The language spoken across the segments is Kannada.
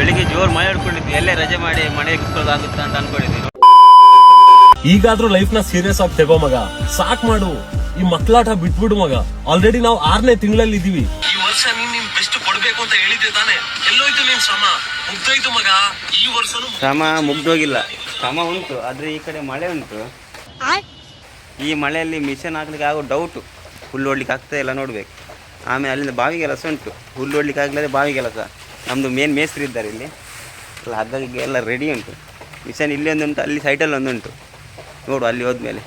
ಬೆಳಿಗ್ಗೆ ಜೋರು ಮಳೆ ಹಿಡ್ಕೊಂಡಿದ್ವಿ, ಎಲ್ಲೇ ರಜೆ ಮಾಡಿ ಮನೆಗೆ ಕುತ್ಕೊಳ್ಳೋದಾಗುತ್ತಾ ಅಂತ ಅನ್ಕೊಂಡಿದ್ವಿ. ಈಗಾದ್ರೂ ಲೈಫ್ ನ ಸೀರಿಯಸ್ ಆಗಿ ತಗೋ ಮಗ, ಸಾಕ್ ಮಾಡು ಈ ಮಕ್ಕಳಾಟ ಬಿಟ್ಬಿಡು ಮಗ. ಆಲ್ರೆಡಿ ನಾವು 6ನೇ ತಿಂಗಳಲ್ಲಿ ಇದೀವಿ. ಈ ವರ್ಷ ನೀನ್ ಬೆಸ್ಟ್ ಕೊಡ್ಬೇಕು ಅಂತ ಹೇಳಿದ್ದೆ ತಾನೆ, ಎಲ್ಲೋಯ್ತು ನಿನ್ ಶ್ರಮ? ಮುಗ್ದೋಯ್ತು ಮಗ. ಈ ವರ್ಷನೂ ಶ್ರಮ ಮುಗ್ದೋಗಿಲ್ಲ, ಶ್ರಮ ಉಂಟು. ಆದ್ರೆ ಈ ಕಡೆ ಮಳೆ ಉಂಟು. ಈ ಮಳೆಯಲ್ಲಿ ಮಿಷನ್ ಹಾಕ್ಲಿಕ್ಕೆ ಆಗೋ ಡೌಟು. ಹುಲ್ಲು ಹೊಡ್ಲಿಕ್ಕೆ ಆಗ್ತಾ ಇಲ್ಲ, ನೋಡ್ಬೇಕು. ಆಮೇಲೆ ಅಲ್ಲಿಂದ ಬಾವಿ ಕೆಲಸ ಉಂಟು, ಹುಲ್ಲು ಹೊಡ್ಲಿಕ್ಕೆ ಆಗಲಿಲ್ಲ ಬಾವಿ ಕೆಲಸ. ನಮ್ಮದು ಮೇನ್ ಮೇಸ್ತ್ರಿ ಇದ್ದಾರೆ ಇಲ್ಲಿ, ಎಲ್ಲ ಹಗ್ಗಕ್ಕೆ ಎಲ್ಲ ರೆಡಿ ಉಂಟು. ಮಿಷನ್ ಇಲ್ಲಿ ಒಂದುಂಟು, ಅಲ್ಲಿ ಸೈಡಲ್ಲಿ ಒಂದುಂಟು. ನೋಡು ಅಲ್ಲಿ ಹೋದ್ಮೇಲೆ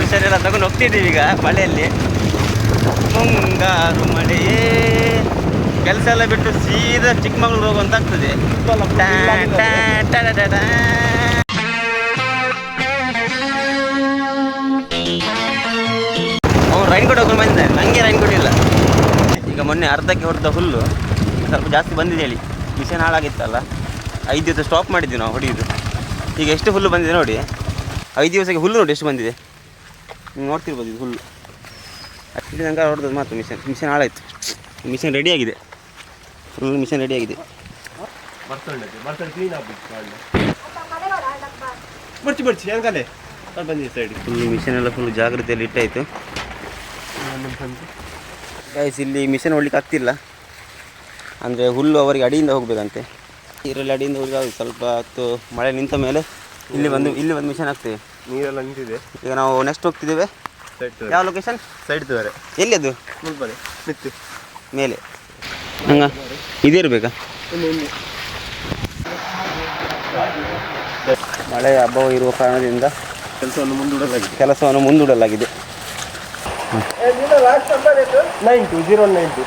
ಮಿಷನ್ ಎಲ್ಲ ತಗೊಂಡು ಹೋಗ್ತಿದ್ದೀವಿ ಈಗ ಮಳೆಯಲ್ಲಿ. ಮುಂಗಾರು ಮಳೆಯೇ ಕೆಲಸ ಎಲ್ಲ ಬಿಟ್ಟು ಸೀದಾ ಚಿಕ್ಕಮಗಳೂರು ಹೋಗುವಂತ ಆಗ್ತದೆ. ಅವ್ನು ರೈನ್ ಕೋಟ್ ಹೋಗ್ಕೊಂಡು ಬಂದಿದ್ದಾನೆ, ನನಗೆ ರೈನ್ ಕೋಟ್ ಇಲ್ಲ. ಈಗ ಮೊನ್ನೆ ಅರ್ಧಕ್ಕೆ ಹೊಡೆದ ಹುಲ್ಲು ಸ್ವಲ್ಪ ಜಾಸ್ತಿ ಬಂದಿದೆ ಹೇಳಿ, ಮಿಷನ್ ಹಾಳಾಗಿತ್ತಲ್ಲ. 5 ದಿವಸ ಸ್ಟಾಪ್ ಮಾಡಿದ್ವಿ ನಾವು ಹೊಡೆಯೋದು. ಈಗ ಎಷ್ಟು ಹುಲ್ಲು ಬಂದಿದೆ ನೋಡಿ, 5 ದಿವಸಕ್ಕೆ ಹುಲ್ಲು ನೋಡಿ ಎಷ್ಟು ಬಂದಿದೆ. ನೀವು ನೋಡ್ತಿರ್ಬೋದು ಇದು ಹುಲ್ಲು. ಇಲ್ಲಿ ತನಕ ಹೊಡೆದದ್ದು ಮಾತ್ರ ಮಿಷನ್ ಹಾಳಾಯಿತು. ಮಿಷನ್ ರೆಡಿಯಾಗಿದೆ, ಫುಲ್ ಮಿಷನ್ ರೆಡಿಯಾಗಿದೆ. ಫುಲ್ ಮಿಷನ್ ಎಲ್ಲ ಫುಲ್ ಜಾಗ್ರತೆಯಲ್ಲಿ ಇಟ್ಟಾಯಿತು. ಗೈಸ್ ಇಲ್ಲಿ ಮಿಷನ್ ಹೊಡ್ಲಿಕ್ಕೆ ಆಗ್ತಿಲ್ಲ, ಅಂದರೆ ಹುಲ್ಲು ಅವರಿಗೆ ಅಡಿಯಿಂದ ಹೋಗಬೇಕಂತೆ. ಇದರಲ್ಲಿ ಅಡಿಯಿಂದ ಹೋಗಿ ಸ್ವಲ್ಪ ಹೊತ್ತು ಮಳೆ ನಿಂತ ಮೇಲೆ ಇಲ್ಲಿ ಒಂದು ಮಿಷನ್ ಹಾಕ್ತೇವೆ. ನೀರೆಲ್ಲ ನಿಂತಿದೆ. ಈಗ ನಾವು ನೆಕ್ಸ್ಟ್ ಹೋಗ್ತಿದ್ದೇವೆ. ಯಾವ ಲೊಕೇಶನ್? ಸೈಡ್ ತೋರೆ. ಎಲ್ಲಿ ಅದು? ಮುಲ್ಬನೆ ನಿಂತು ಮೇಲೆ ಹಂಗ ಇದೇ ಇರಬೇಕಾ? ಮಳೆ ಅಭಾವ ಇರುವ ಕಾರಣದಿಂದ ಕೆಲಸವನ್ನು ಮುಂದೂಡಲಾಗಿದೆ. 90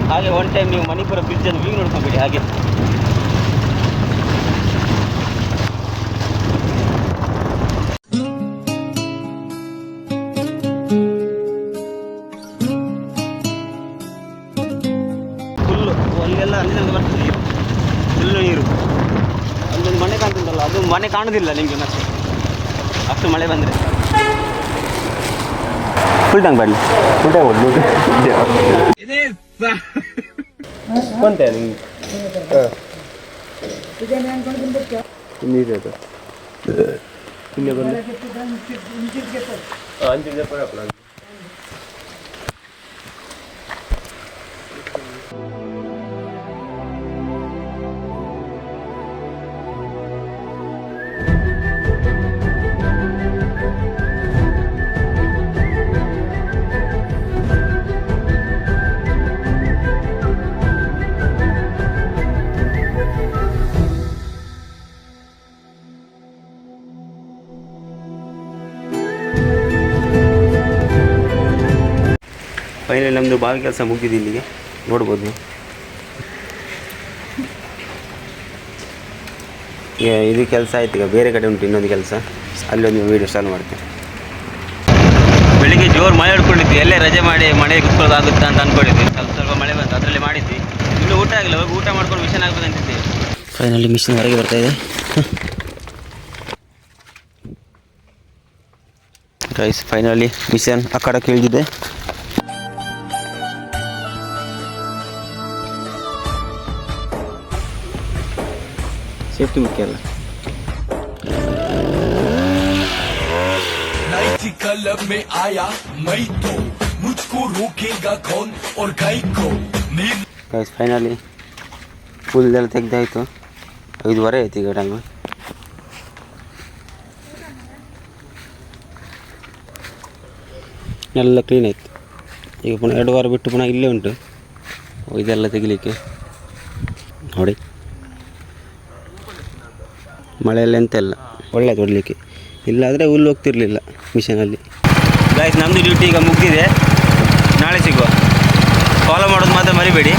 ಹಾಗೆ ಒನ್ ಟೈಮ್ ನೀವು ಮಣಿಪುರ ಬ್ರಿಡ್ಜನ್ನು ವ್ಯೂ ನೋಡ್ಕೊಂಬಿಡಿ. ಹಾಗೆ ಫುಲ್ಲು ಅಲ್ಲೆಲ್ಲ ಅಲ್ಲಿಂದ ಬರ್ತದೆ ನೀರು, ಫುಲ್ಲು ನೀರು. ಅಲ್ಲೊಂದು ಮನೆ ಕಾಣ್ತುಂಟಲ್ಲ, ಅದು ಮನೆ ಕಾಣೋದಿಲ್ಲ ನಿಮಗೆ ಮತ್ತೆ ಅಷ್ಟು ಮಳೆ ಬಂದರೆ. ಫುಲ್ ಟ್ಯಾಂಕ್ ಬರಲಿ, ಫುಲ್ ಟ್ಯಾಂಕ್ ಬರಲಿ. ಬಂತೆ ನಿಮ್ಗೆ ನೀರದು ಇನ್ನೇ ಬಂದು 5 ಜನ ಫೈನಲಿ ನಮ್ಮದು ಬಾವಿ ಕೆಲಸ ಮುಗಿದಿದೆ. ಇಲ್ಲಿಗೆ ನೋಡ್ಬೋದು ನೀವು. ಇದು ಕೆಲಸ ಆಯ್ತು. ಈಗ ಬೇರೆ ಕಡೆ ಉಂಟು ಇನ್ನೊಂದು ಕೆಲಸ, ಅಲ್ಲೊಂದು ವೀಡಿಯೋ ಸ್ಟಾರ್ಟ್ ಮಾಡ್ತೀನಿ. ಬೆಳಿಗ್ಗೆ ಜೋರು ಮಳೆ ಹಿಡ್ಕೊಂಡಿದ್ವಿ, ಎಲ್ಲೇ ರಜೆ ಮಾಡಿ ಮನೆಗೆ ಕುತ್ಕೊಳ್ಳೋದಾಗುತ್ತಾ ಅಂತ ಅಂದ್ಕೊಂಡಿದ್ವಿ. ಸ್ವಲ್ಪ ಮಳೆ ಬಂತು, ಅದರಲ್ಲಿ ಮಾಡಿದ್ವಿ. ಇನ್ನೂ ಊಟ ಆಗಿಲ್ಲ, ಹೋಗಿ ಊಟ ಮಾಡ್ಕೊಂಡು ಮಿಷನ್ ಆಗ್ಬೇಕಂತಿದ್ವಿ. ಫೈನಲಿ ಮಿಷನ್ ಹೊರಗೆ ಬರ್ತಾಯಿದೆ. ಗೈಸ್ ಫೈನಲಿ ಮಿಷನ್ ಆ ಕಡೆ ಕೇಳಿದೆ. ಸೇಫ್ಟಿ ಮುಖ್ಯ ಅಲ್ಲ. ಫೈನಲಿ ಫುಲ್ಲೆಲ್ಲ ತೆಗ್ದಾಯಿತು. 5:15 ಆಯ್ತು ಈಗ ಟೈಮು. ಎಲ್ಲ ಕ್ಲೀನ್ ಆಯಿತು. ಈಗ ಪುನಃ 2 ವಾರ ಬಿಟ್ಟು ಪುನಃ ಇಲ್ಲೇ ಉಂಟು ಇದೆಲ್ಲ ತೆಗಿಲಿಕ್ಕೆ. ನೋಡಿ ಮಳೆಯಲ್ಲ ಎಂತೆಲ್ಲ ಒಳ್ಳೆ ಕೊಡಲಿಕ್ಕೆ, ಇಲ್ಲಾದರೆ ಹುಲ್ಲು ಹೋಗ್ತಿರ್ಲಿಲ್ಲ ಮಿಷನಲ್ಲಿ. ಗೈಸ್ ನಮ್ಮದು ಡ್ಯೂಟಿ ಈಗ ಮುಗಿದಿದೆ. ನಾಳೆ ಸಿಗುವ. ಫಾಲೋ ಮಾಡೋದು ಮಾತ್ರ ಮರಿಬೇಡಿ.